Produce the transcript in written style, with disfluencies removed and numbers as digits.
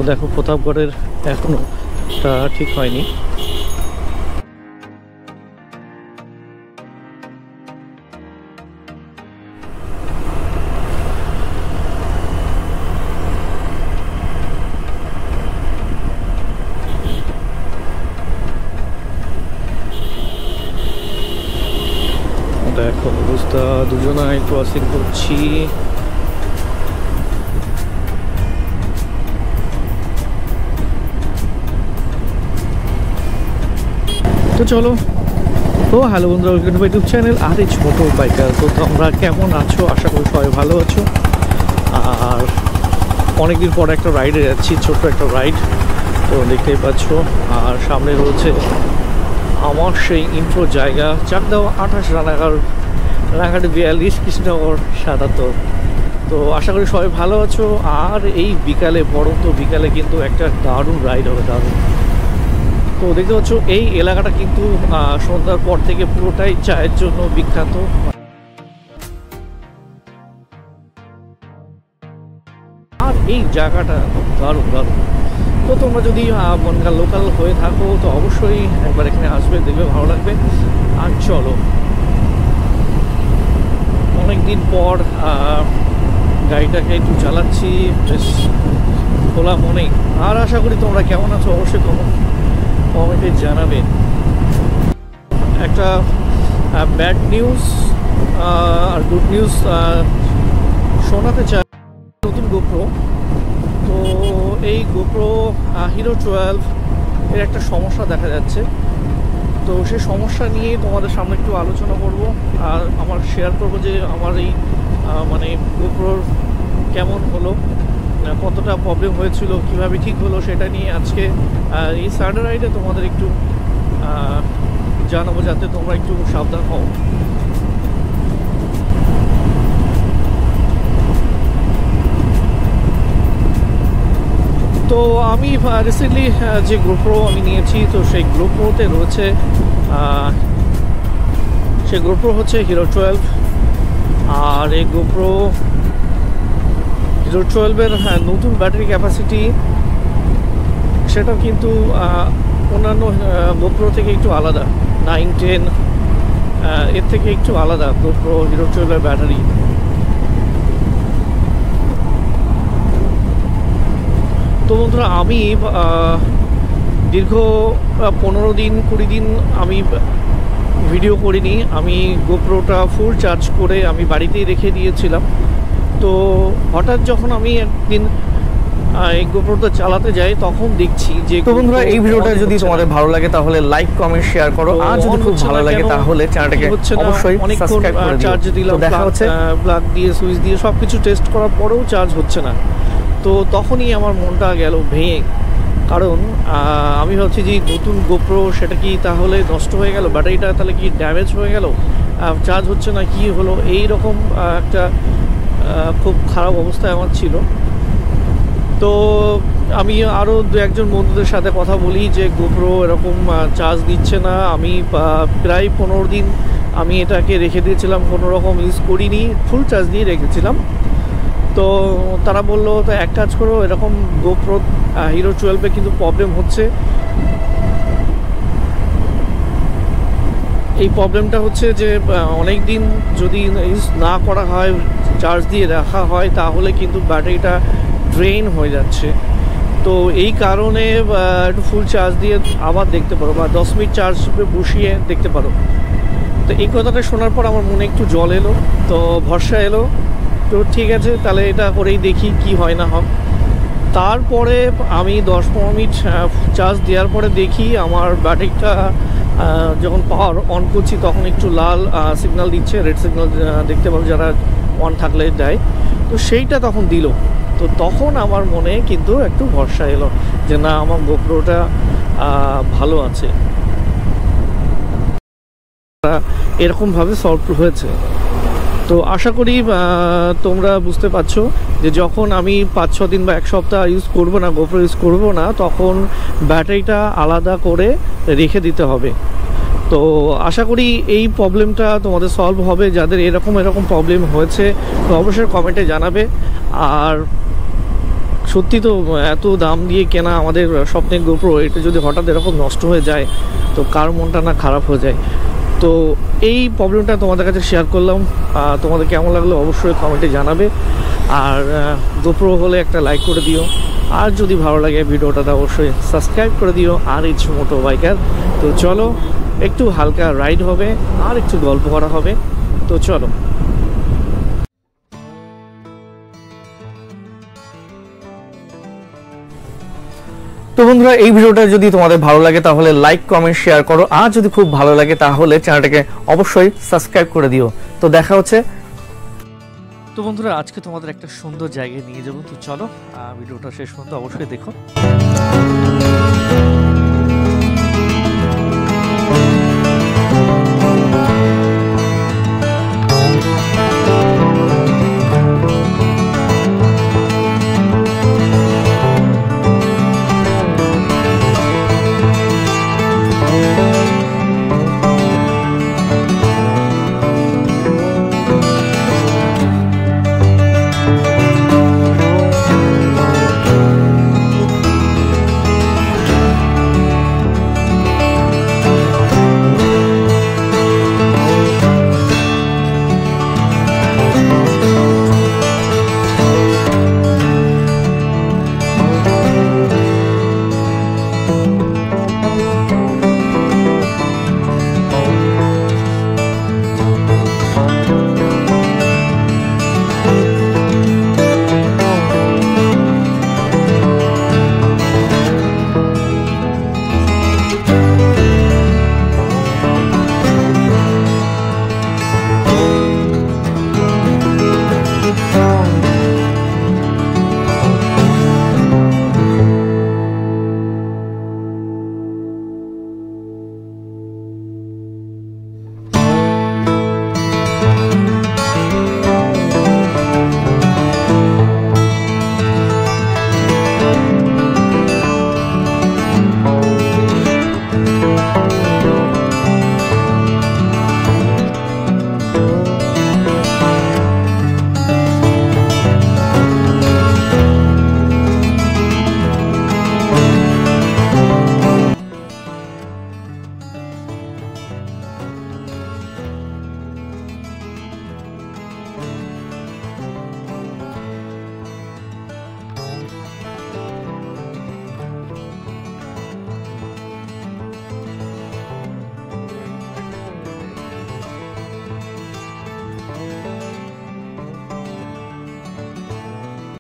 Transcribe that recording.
দেখো প্রতাপগড়ের এখনো ঠিক হয়নি। দেখো অবস্থা, দুজনাই ক্রসিং করছি। তো চলো, তো হ্যালো বন্ধুরা, welcome to my YouTube channel আর এই ছোট বাইকার। তো তোমরা কেমন আছো? আশা করি সবাই ভালো আছো। আর অনেকদিন পর একটা রাইডে যাচ্ছি, ছোট্ট একটা রাইড, তো দেখতেই পাচ্ছ। আর সামনে রয়েছে আমার সেই ইন্ট্রো জায়গা, চাকদাও 28, রানাঘাট 42, কৃষ্ণনগর 77। তো আশা করি সবাই ভালো আছো। আর এই বিকালে, পড়ন্ত বিকালে কিন্তু একটা দারুণ রাইড হবে, দারুণ। তো দেখতে পাচ্ছ এই এলাকাটা কিন্তু সন্ধ্যার পর থেকে পুরোটাই চায়ের জন্য বিখ্যাত। আর এই জায়গাটা দারুণ দারুণ। তো তোমরা যদি বনগাঁ লোকাল হয়ে থাকো তো অবশ্যই একবার এখানে আসবে, দেখবে ভালো লাগবে। আর চলো, অনেকদিন পর গাড়িটাকে একটু চালাচ্ছি বেশ খোলা মনে। আর আশা করি তোমরা কেমন আছো অবশ্যই কমেন্টে জানাবে। একটা ব্যাড নিউজ আর গুড নিউজ শোনাতে চাই। নতুন গোপ্রো, তো এই গোপ্রো হিরো 12 এর একটা সমস্যা দেখা যাচ্ছে। তো সেই সমস্যা নিয়ে তোমাদের সামনে একটু আলোচনা করব আর আমার শেয়ার করব যে আমার এই মানে গোপ্রোর কেমন হলো, কতটা প্রবলেম হয়েছিল, কিভাবে ঠিক হলো, সেটা নিয়ে আজকে এই সানডে রাইডে তোমাদের একটু জানাবো, যাতে তোমরা একটু সাবধান হও। তো আমি রিসেন্টলি যে গোপ্রো আমি নিয়েছি, তো সেই গোপ্রোতে রয়েছে সেই গোপ্রো হচ্ছে হিরো 12। আর এই গোপ্রো হিরো 12-এর নতুন ব্যাটারি ক্যাপাসিটি, সেটাও কিন্তু অন্যান্য গোপ্রো থেকে একটু আলাদা। 9, 10 এর থেকে একটু আলাদা গোপ্রো হিরো 12-এর ব্যাটারি। তো বন্ধুরা, আমি দীর্ঘ 15-20 দিন আমি ভিডিও করিনি। আমি গোপ্রোটা ফুল চার্জ করে আমি বাড়িতেই রেখে দিয়েছিলাম। তো হঠাৎ যখন আমি একদিন এই গোপ্রোটা চালাতে যাই, তখন দেখছি যে। তো বন্ধুরা, এই ভিডিওটা যদি তোমাদের ভালো লাগে তাহলে লাইক, কমেন্ট, শেয়ার করো। আর যদি খুব ভালো লাগে তাহলে চ্যানেলটাকে অবশ্যই সাবস্ক্রাইব করে দিও। চার্জ দিলাম, দেখা হচ্ছে প্লাগ দিয়ে, সুইচ দিয়ে সবকিছু টেস্ট করার পরেও চার্জ হচ্ছে না। তো তখনই আমার মনটা গেল ভেঙে, কারণ আমি ভাবছি যে নতুন গোপ্রো, সেটা কি তাহলে নষ্ট হয়ে গেল, ব্যাটারিটা তাহলে কি ড্যামেজ হয়ে গেল, চার্জ হচ্ছে না, কি হলো, এই রকম একটা খুব খারাপ অবস্থায় আমার ছিল। তো আমি আরও 2-1 বন্ধুদের সাথে কথা বলি যে গোপ্রো এরকম চার্জ দিচ্ছে না। আমি প্রায় 15 দিন আমি এটাকে রেখে দিয়েছিলাম, কোনো রকম ইউজ করিনি, ফুল চার্জ দিয়ে রেখেছিলাম। তো তারা বললো, তো এক কাজ করো, এরকম গোপ্রো হিরো 12-এ কিন্তু প্রবলেম হচ্ছে। এই প্রবলেমটা হচ্ছে যে অনেক দিন যদি ইউজ না করা হয়, চার্জ দিয়ে রাখা হয়, তাহলে কিন্তু ব্যাটারিটা ড্রেন হয়ে যাচ্ছে। তো এই কারণে একটু ফুল চার্জ দিয়ে আবার দেখতে পারো, বা 10 মিনিট চার্জ বসিয়ে দেখতে পারো। তো এই কথাটা শোনার পর আমার মনে একটু জল এলো, তো ভরসা এলো। তো ঠিক আছে, তাহলে এটা করেই দেখি কি হয় না হয়। তারপরে আমি 10-15 মিনিট চার্জ দেওয়ার পরে দেখি আমার ব্যাটারিটা যখন পাওয়ার অন করছি তখন একটু লাল সিগন্যাল দিচ্ছে, রেড সিগন্যাল দেখতে পাবো যারা অন থাকলে দেয়। তো সেইটা তখন দিল। তো তখন আমার মনে কিন্তু একটু ভরসা এলো যে না, আমার গোপ্রোটা ভালো আছে, এরকমভাবে সলভ হয়েছে। তো আশা করি তোমরা বুঝতে পারছো যে যখন আমি 5-6 দিন বা 1 সপ্তাহ ইউজ করবো না, গোপ্রো ইউজ করবো না, তখন ব্যাটারিটা আলাদা করে রেখে দিতে হবে। তো আশা করি এই প্রবলেমটা তোমাদের সলভ হবে। যাদের এরকম প্রবলেম হয়েছে তো অবশ্যই কমেন্টে জানাবে। আর সত্যি তো এত দাম দিয়ে কেনা আমাদের স্বপ্নের গোপ্রো, এটা যদি হঠাৎ এরকম নষ্ট হয়ে যায় তো কার মনটা না খারাপ হয়ে যায়। তো এই প্রবলেমটা তোমাদের কাছে শেয়ার করলাম। তোমাদের কেমন লাগলো অবশ্যই কমেন্টে জানাবে, আর গোপ্রো হলে একটা লাইক করে দিও, আর যদি ভালো লাগে ভিডিওটাতে অবশ্যই সাবস্ক্রাইব করে দিও। আর এইচ মোটো বাইকার। তো চলো একটু হালকা রাইড হবে আর একটু গল্প করা হবে, তো চলো। তো বন্ধুরা, এই ভিডিওটা যদি তোমাদের ভালো লাগে তাহলে লাইক কমেন্ট শেয়ার করো, আর যদি খুব ভালো লাগে তাহলে চ্যানেলটাকে অবশ্যই সাবস্ক্রাইব করে দিও। তো দেখা হচ্ছে। তো বন্ধুরা, আজকে তোমাদের একটা সুন্দর জায়গায় নিয়ে যাবো, তো চলো ভিডিওটা শেষ পর্যন্ত অবশ্যই দেখো।